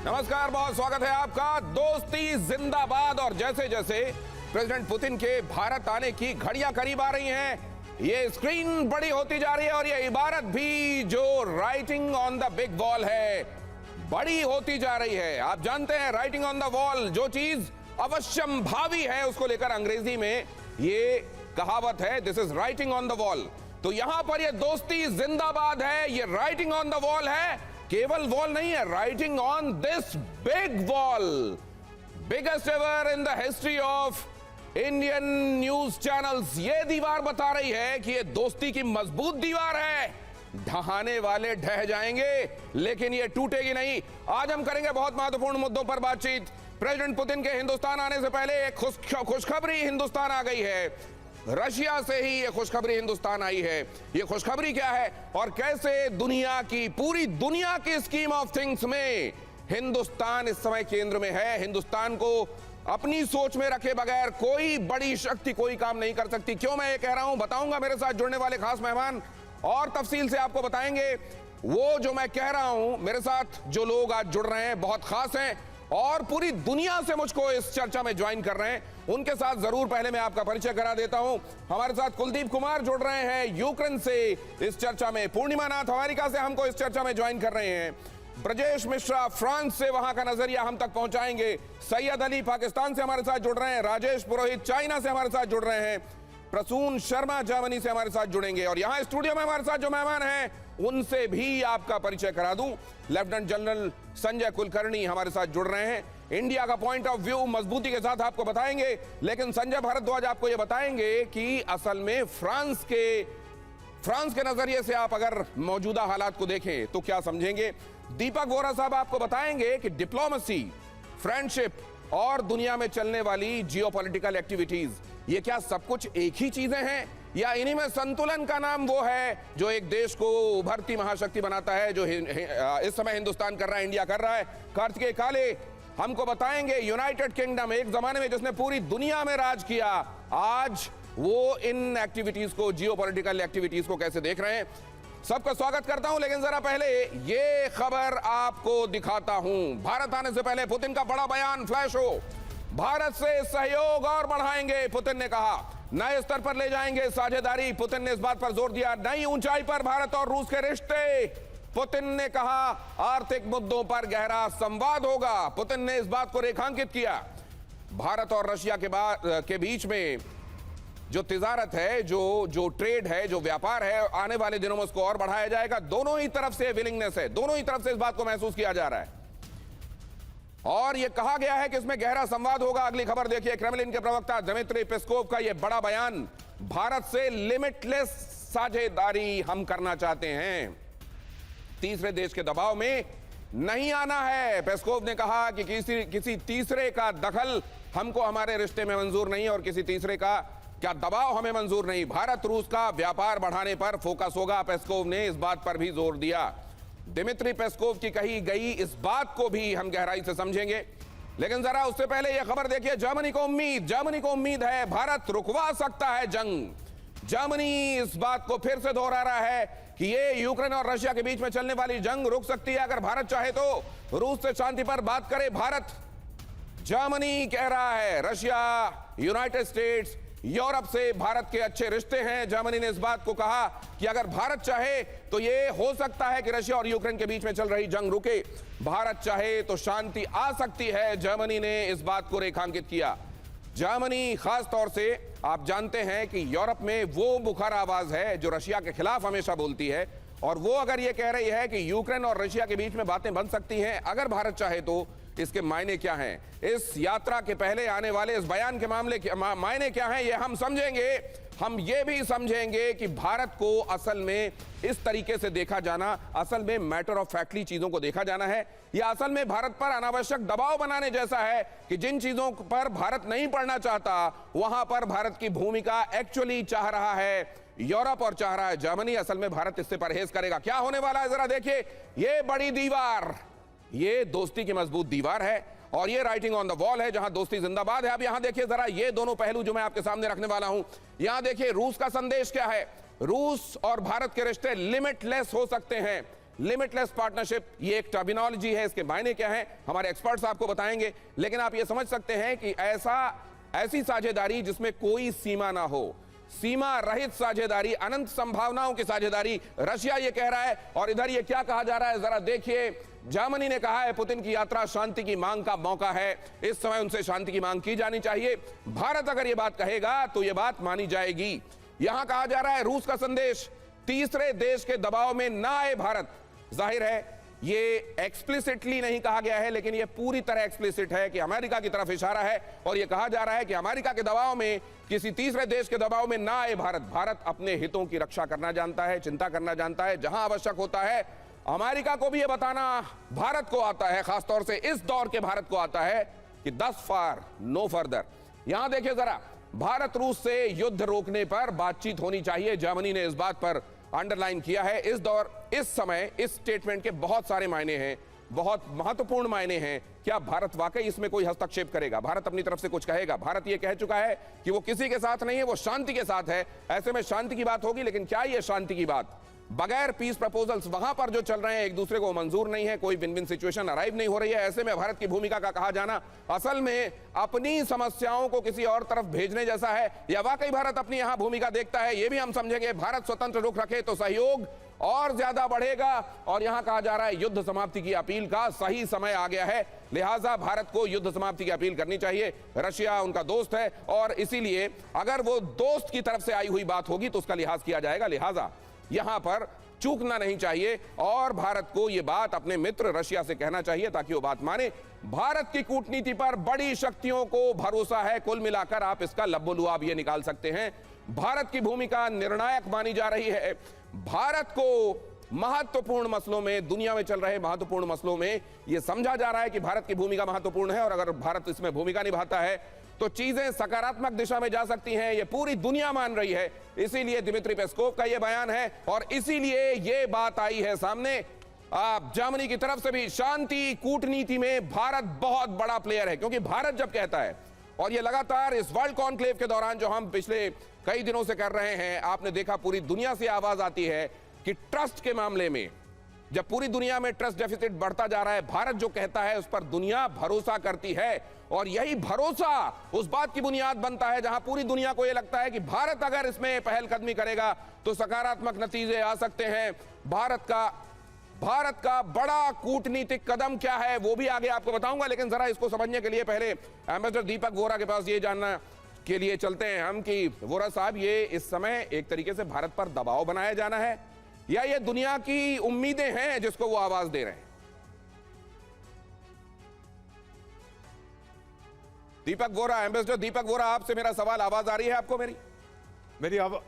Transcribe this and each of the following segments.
नमस्कार, बहुत स्वागत है आपका। दोस्ती जिंदाबाद। और जैसे जैसे प्रेसिडेंट पुतिन के भारत आने की घड़ियां करीब आ रही हैं, ये स्क्रीन बड़ी होती जा रही है और ये इबारत भी जो writing on the big wall है बड़ी होती जा रही है। आप जानते हैं राइटिंग ऑन द वॉल, जो चीज अवश्यम भावी है उसको लेकर अंग्रेजी में ये कहावत है, this is writing on the wall. तो यहां पर ये दोस्ती जिंदाबाद है, ये राइटिंग ऑन द वॉल है। केवल वॉल नहीं है, writing on this big wall, biggest ever in the history of Indian news channels. ये दीवार बता रही है कि ये दोस्ती की मजबूत दीवार है। ढहाने वाले ढह जाएंगे लेकिन ये टूटेगी नहीं। आज हम करेंगे बहुत महत्वपूर्ण मुद्दों पर बातचीत। प्रेसिडेंट पुतिन के हिंदुस्तान आने से पहले एक खुशखबरी हिंदुस्तान आ गई है। रशिया से ही ये खुशखबरी हिंदुस्तान आई है। ये खुशखबरी क्या है और कैसे दुनिया की, पूरी दुनिया की स्कीम ऑफ थिंग्स में हिंदुस्तान इस समय केंद्र में है। हिंदुस्तान को अपनी सोच में रखे बगैर कोई बड़ी शक्ति कोई काम नहीं कर सकती। क्यों मैं ये कह रहा हूं बताऊंगा। मेरे साथ जुड़ने वाले खास मेहमान और तफसील से आपको बताएंगे। वो जो मैं कह रहा हूं, मेरे साथ जो लोग आज जुड़ रहे हैं बहुत खास हैं और पूरी दुनिया से मुझको इस चर्चा में ज्वाइन कर रहे हैं। उनके साथ जरूर पहले मैं आपका परिचय करा देता हूं। हमारे साथ कुलदीप कुमार जुड़ रहे हैं यूक्रेन से इस चर्चा में। पूर्णिमा नाथ अमेरिका से हमको इस चर्चा में ज्वाइन कर रहे हैं। ब्रजेश मिश्रा फ्रांस से, वहां का नजरिया हम तक पहुंचाएंगे। सैयद अली पाकिस्तान से हमारे साथ जुड़ रहे हैं। राजेश पुरोहित चाइना से हमारे साथ जुड़ रहे हैं। प्रसून शर्मा जर्मनी से हमारे साथ जुड़ेंगे। और यहां स्टूडियो में हमारे साथ जो मेहमान हैं उनसे भी आपका परिचय करा दूं। लेफ्टिनेंट जनरल संजय कुलकर्णी हमारे साथ जुड़ रहे हैं। इंडिया का पॉइंट ऑफ व्यू मजबूती के साथ आपको बताएंगे, लेकिन संजय भारद्वाज आपको यह बताएंगे कि असल में फ्रांस के नजरिए से आप अगर मौजूदा हालात को देखें तो क्या समझेंगे। दीपक वोरा साहब आपको बताएंगे कि डिप्लोमेसी, फ्रेंडशिप और दुनिया में चलने वाली जियोपॉलिटिकल एक्टिविटीज, ये क्या सब कुछ एक ही चीजें हैं या इन्हीं में संतुलन का नाम वो है जो एक देश को उभरती महाशक्ति बनाता है, जो इस समय हिंदुस्तान कर रहा है, इंडिया कर रहा है। कार्तिकेय काले हमको बताएंगे यूनाइटेड किंगडम, एक जमाने में जिसने पूरी दुनिया में राज किया, आज वो इन एक्टिविटीज को, जियोपॉलिटिकल एक्टिविटीज को कैसे देख रहे हैं। सबका स्वागत करता हूं, लेकिन जरा पहले ये खबर आपको दिखाता हूं। भारत आने से पहले पुतिन का बड़ा बयान फ्लैश हो। भारत से सहयोग और बढ़ाएंगे, पुतिन ने कहा। नए स्तर पर ले जाएंगे साझेदारी, पुतिन ने इस बात पर जोर दिया। नई ऊंचाई पर भारत और रूस के रिश्ते, पुतिन ने कहा। आर्थिक मुद्दों पर गहरा संवाद होगा, पुतिन ने इस बात को रेखांकित किया। भारत और रशिया के बीच में जो तिजारत है, जो ट्रेड है, जो व्यापार है, आने वाले दिनों में उसको और बढ़ाया जाएगा। दोनों ही तरफ से विलिंगनेस है, दोनों ही तरफ से इस बात को महसूस किया जा रहा है और यह कहा गया है कि इसमें गहरा संवाद होगा। अगली खबर देखिए, क्रेमलिन के प्रवक्ता दिमित्री पेस्कोव का यह बड़ा बयान, भारत से लिमिटलेस साझेदारी हम करना चाहते हैं, तीसरे देश के दबाव में नहीं आना है। पेस्कोव ने कहा कि किसी तीसरे का दखल हमको हमारे रिश्ते में मंजूर नहीं और किसी तीसरे का क्या दबाव हमें मंजूर नहीं। भारत रूस का व्यापार बढ़ाने पर फोकस होगा, पेस्कोव ने इस बात पर भी जोर दिया। दिमित्री पेस्कोव की कही गई इस बात को भी हम गहराई से समझेंगे, लेकिन जरा उससे पहले यह खबर देखिए। जर्मनी को उम्मीद है भारत रुकवा सकता है जंग। जर्मनी इस बात को फिर से दोहरा रहा है कि ये यूक्रेन और रशिया के बीच में चलने वाली जंग रुक सकती है अगर भारत चाहे तो रूस से शांति पर बात करे भारत। जर्मनी कह रहा है, रशिया, यूनाइटेड स्टेट्स, यूरोप से भारत के अच्छे रिश्ते हैं। जर्मनी ने इस बात को कहा कि अगर भारत चाहे तो यह हो सकता है कि रशिया और यूक्रेन के बीच में चल रही जंग रुके, भारत चाहे तो शांति आ सकती है। जर्मनी ने इस बात को रेखांकित किया। जर्मनी खास तौर से, आप जानते हैं कि यूरोप में वो मुखर आवाज है जो रशिया के खिलाफ हमेशा बोलती है और वो अगर ये कह रही है कि यूक्रेन और रशिया के बीच में बातें बन सकती हैं अगर भारत चाहे तो इसके मायने क्या हैं, इस यात्रा के पहले आने वाले इस बयान के मायने क्या हैं, ये हम समझेंगे। हम ये भी समझेंगे कि भारत को असल में इस तरीके से देखा जाना, असल में मैटर ऑफ फैक्टली चीजों को देखा जाना है या असल में भारत पर अनावश्यक दबाव बनाने जैसा है कि जिन चीजों पर भारत नहीं पड़ना चाहता वहां पर भारत की भूमिका एक्चुअली चाह रहा है यूरोप और चाह रहा है जर्मनी। असल में भारत इससे परहेज करेगा। क्या होने वाला है जरा देखिए। ये बड़ी दीवार, ये दोस्ती की मजबूत दीवार है और ये राइटिंग ऑन द वॉल है जहां दोस्ती जिंदाबाद है। अब यहां देखिए जरा ये दोनों पहलू जो मैं आपके सामने रखने वाला हूं। यहां देखिए रूस का संदेश क्या है। रूस और भारत के रिश्ते लिमिटलेस हो सकते हैं, लिमिटलेस पार्टनरशिप, ये एक टर्मिनोलॉजी है, इसके मायने क्या हैं हमारे एक्सपर्ट्स आपको बताएंगे। लेकिन आप ये समझ सकते हैं कि ऐसी साझेदारी जिसमें कोई सीमा ना हो, सीमा रहित साझेदारी, अनंत संभावनाओं की साझेदारी, रशिया ये कह रहा है। और इधर ये क्या कहा जा रहा है, जरा देखिए। जर्मनी ने कहा है पुतिन की यात्रा शांति की मांग का मौका है, इस समय उनसे शांति की मांग की जानी चाहिए। भारत अगर ये बात कहेगा तो ये बात मानी जाएगी। यहां कहा जा रहा है रूस का संदेश, तीसरे देश के दबाव में ना आए भारत। जाहिर है ये एक्सप्लिसिटली नहीं कहा गया है, लेकिन ये पूरी तरह एक्सप्लिसिट है कि अमेरिका की तरफ इशारा है। और ये कहा जा रहा है कि अमेरिका के दबाव में, किसी तीसरे देश के दबाव में ना आए भारत। भारत अपने हितों की रक्षा करना जानता है, चिंता करना जानता है, जहां आवश्यक होता है। अमेरिका को भी ये बताना भारत को आता है, खासतौर से इस दौर के भारत को आता है कि दस फार नो फर्दर। यहां देखिए जरा, भारत रूस से युद्ध रोकने पर बातचीत होनी चाहिए, जर्मनी ने इस बात पर अंडरलाइन किया है। इस समय इस स्टेटमेंट के बहुत सारे मायने हैं, बहुत महत्वपूर्ण मायने हैं। क्या भारत वाकई इसमें कोई हस्तक्षेप करेगा, भारत अपनी तरफ से कुछ कहेगा? भारत ये कह चुका है कि वो किसी के साथ नहीं है, वो शांति के साथ है। ऐसे में शांति की बात होगी, लेकिन क्या ये शांति की बात बगैर पीस प्रपोजल्स वहां पर जो चल रहे हैं एक दूसरे को मंजूर नहीं है, कोई विन विन सिचुएशन अराइव नहीं हो रही है। ऐसे में भारत की भूमिका का कहा जाना असल में अपनी समस्याओं को किसी और तरफ भेजने जैसा है, या वाकई भारत अपनी यहां भूमिका देखता है? ये भी हम समझेंगे। भारत स्वतंत्र रुख रखे तो सहयोग और ज्यादा बढ़ेगा। और यहां कहा जा रहा है युद्ध समाप्ति की अपील का सही समय आ गया है, लिहाजा भारत को युद्ध समाप्ति की अपील करनी चाहिए। रशिया उनका दोस्त है और इसीलिए अगर वो दोस्त की तरफ से आई हुई बात होगी तो उसका लिहाज किया जाएगा, लिहाजा यहां पर चूकना नहीं चाहिए। और भारत को यह बात अपने मित्र रशिया से कहना चाहिए ताकि वो बात माने। भारत की कूटनीति पर बड़ी शक्तियों को भरोसा है। कुल मिलाकर आप इसका लब्बो-लुआब ये निकाल सकते हैं, भारत की भूमिका निर्णायक मानी जा रही है। भारत को महत्वपूर्ण मसलों में, दुनिया में चल रहे महत्वपूर्ण मसलों में यह समझा जा रहा है कि भारत की भूमिका महत्वपूर्ण है। और अगर भारत इसमें भूमिका निभाता है तो चीजें सकारात्मक दिशा में जा सकती हैं, ये पूरी दुनिया मान रही है। इसीलिए दिमित्री पेस्कोव का ये बयान है और इसीलिए ये बात आई है सामने। जर्मनी की तरफ से भी शांति कूटनीति में भारत बहुत बड़ा प्लेयर है, क्योंकि भारत जब कहता है, और ये लगातार इस वर्ल्ड कॉन्क्लेव के दौरान जो हम पिछले कई दिनों से कर रहे हैं, आपने देखा पूरी दुनिया से आवाज आती है कि ट्रस्ट के मामले में जब पूरी दुनिया में ट्रस्ट डेफिसिट बढ़ता जा रहा है, भारत जो कहता है उस पर दुनिया भरोसा करती है। और यही भरोसा उस बात की बुनियाद बनता है जहां पूरी दुनिया को यह लगता है कि भारत अगर इसमें पहलकदमी करेगा तो सकारात्मक नतीजे आ सकते हैं। भारत का बड़ा कूटनीतिक कदम क्या है वो भी आगे आपको बताऊंगा, लेकिन जरा इसको समझने के लिए पहले एम्बेसडर दीपक वोरा के पास ये जानना के लिए चलते हैं हम कि वोरा साहब, ये इस समय एक तरीके से भारत पर दबाव बनाया जाना है या ये दुनिया की उम्मीदें हैं जिसको वो आवाज दे रहे हैं? दीपक वोरा, एम्बेसडर दीपक वोरा, आपसे मेरा सवाल, आवाज आ रही है आपको?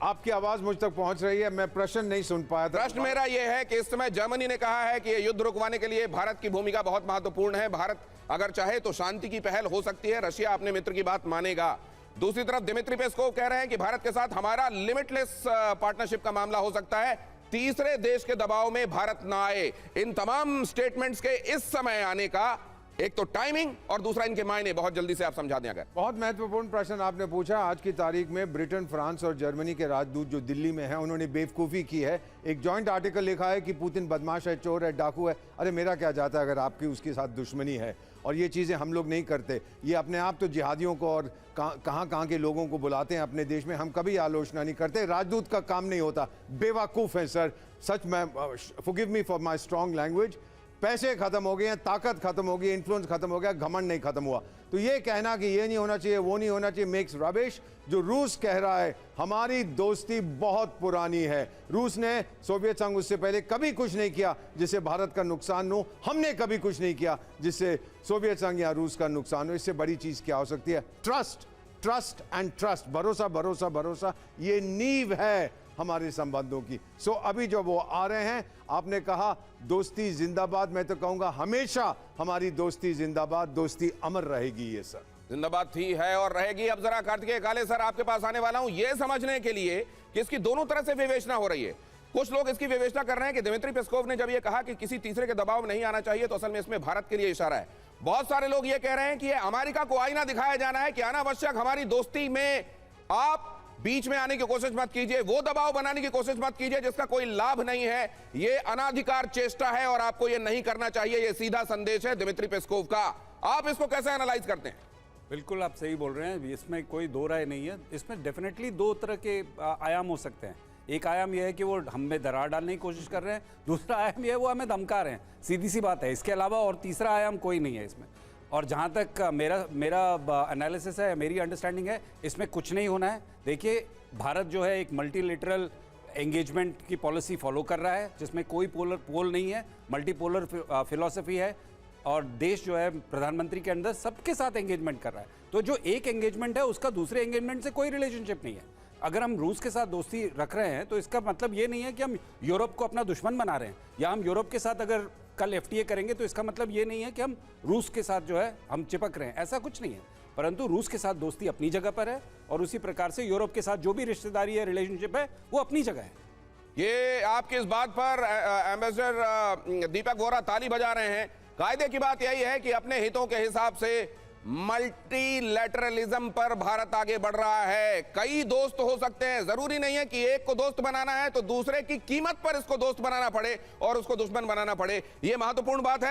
आपकी आवाज मुझ तक पहुंच रही है। मैं प्रश्न नहीं सुन पाया था। प्रश्न मेरा यह है कि इस समय जर्मनी ने कहा है कि ये युद्ध रुकवाने के लिए भारत की भूमिका बहुत महत्वपूर्ण है, भारत अगर चाहे तो शांति की पहल हो सकती है, रशिया अपने मित्र की बात मानेगा। दूसरी तरफ दिमित्री पेस्कोव कह रहे हैं कि भारत के साथ हमारा लिमिटलेस पार्टनरशिप का मामला हो सकता है, तीसरे देश के दबाव में भारत ना आए। इन तमाम स्टेटमेंट्स के इस समय आने का एक तो टाइमिंग और दूसरा इनके मायने बहुत जल्दी से आप समझा दें अगर। बहुत महत्वपूर्ण प्रश्न आपने पूछा। आज की तारीख में ब्रिटेन, फ्रांस और जर्मनी के राजदूत जो दिल्ली में हैं, उन्होंने बेवकूफ़ी की है। एक जॉइंट आर्टिकल लिखा है कि पुतिन बदमाश है, चोर है, डाकू है। अरे मेरा क्या जाता है अगर आपकी उसके साथ दुश्मनी है। और ये चीज़ें हम लोग नहीं करते। ये अपने आप तो जिहादियों को और कहाँ के लोगों को बुलाते हैं अपने देश में, हम कभी आलोचना नहीं करते। राजदूत का काम नहीं होता। बेवकूफ़ है सर, सच में। Forgive me for my strong language. पैसे खत्म हो गए हैं, ताकत खत्म हो गई, इन्फ्लुएंस खत्म हो गया, घमंड नहीं खत्म हुआ। तो ये कहना कि ये नहीं होना चाहिए, वो नहीं होना चाहिए, मेक्स रबिश। जो रूस कह रहा है, हमारी दोस्ती बहुत पुरानी है। रूस ने, सोवियत संघ उससे पहले कभी कुछ नहीं किया जिससे भारत का नुकसान हो। हमने कभी कुछ नहीं किया जिससे सोवियत संघ या रूस का नुकसान हो। इससे बड़ी चीज क्या हो सकती है? ट्रस्ट, ट्रस्ट एंड ट्रस्ट, भरोसा भरोसा भरोसा, ये नींव है हमारे संबंधों की। सो अभी जो वो आ रहे हैं, आपने कहा दोस्ती जिंदाबाद, मैं तो कहूंगा हमेशा हमारी दोस्ती जिंदाबाद, दोस्ती अमर रहेगी। ये सर जिंदाबाद थी, है और रहेगी। अब जरा कार्तिकेय काले सर आपके पास आने वाला हूं ये समझने के लिए कि इसकी दोनों तरह से विवेचना हो रही है। कुछ लोग इसकी विवेचना कर रहे हैं कि दिमित्री पेस्कोव ने जब ये कहा कि किसी तीसरे के दबाव में नहीं आना चाहिए तो असल में इसमें भारत के लिए इशारा है। बहुत सारे लोग ये कह रहे हैं कि अमेरिका को आईना दिखाया जाना है कि अनावश्यक हमारी दोस्ती में आप बीच में आने की कोशिश मत कीजिए, वो दबाव बनाने की कोशिश मत कीजिए जिसका कोई लाभ नहीं है। ये अनाधिकार चेष्टा है और आपको ये नहीं करना चाहिए। ये सीधा संदेश है दिमित्री पेस्कोव का। आप इसको कैसे एनालाइज करते हैं? बिल्कुल आप सही बोल रहे हैं, इसमें कोई दो राय नहीं है। इसमें डेफिनेटली दो तरह के आयाम हो सकते हैं। एक आयाम यह है कि वो हम में दरार डालने की कोशिश कर रहे हैं, दूसरा आयाम यह है वो हमें धमका रहे हैं, सीधी सी बात है। इसके अलावा और तीसरा आयाम कोई नहीं है इसमें। और जहाँ तक मेरा एनालिसिस है, मेरी अंडरस्टैंडिंग है, इसमें कुछ नहीं होना है। देखिए, भारत जो है एक मल्टीलेटरल एंगेजमेंट की पॉलिसी फॉलो कर रहा है जिसमें कोई पोल नहीं है, मल्टीपोलर फिलॉसफी है और देश जो है प्रधानमंत्री के अंदर सबके साथ एंगेजमेंट कर रहा है। तो जो एक एंगेजमेंट है उसका दूसरे एंगेजमेंट से कोई रिलेशनशिप नहीं है। अगर हम रूस के साथ दोस्ती रख रहे हैं तो इसका मतलब ये नहीं है कि हम यूरोप को अपना दुश्मन बना रहे हैं, या हम यूरोप के साथ अगर कल FTA करेंगे तो इसका मतलब ये नहीं है कि हम रूस के साथ जो है हम चिपक रहे हैं, ऐसा कुछ नहीं है। परंतु रूस के साथ दोस्ती अपनी जगह पर है और उसी प्रकार से यूरोप के साथ जो भी रिश्तेदारी है, रिलेशनशिप है, वो अपनी जगह है। ये आपकी इस बात पर एम्बेसडर दीपक वोरा ताली बजा रहे हैं। कायदे की बात यही है कि अपने हितों के हिसाब से मल्टीलैटरलिज्म पर भारत आगे बढ़ रहा है। कई दोस्त हो सकते हैं, जरूरी नहीं है कि एक को दोस्त बनाना है तो दूसरे की कीमत पर इसको दोस्त बनाना पड़े और उसको दुश्मन बनाना पड़े। यह महत्वपूर्ण बात है।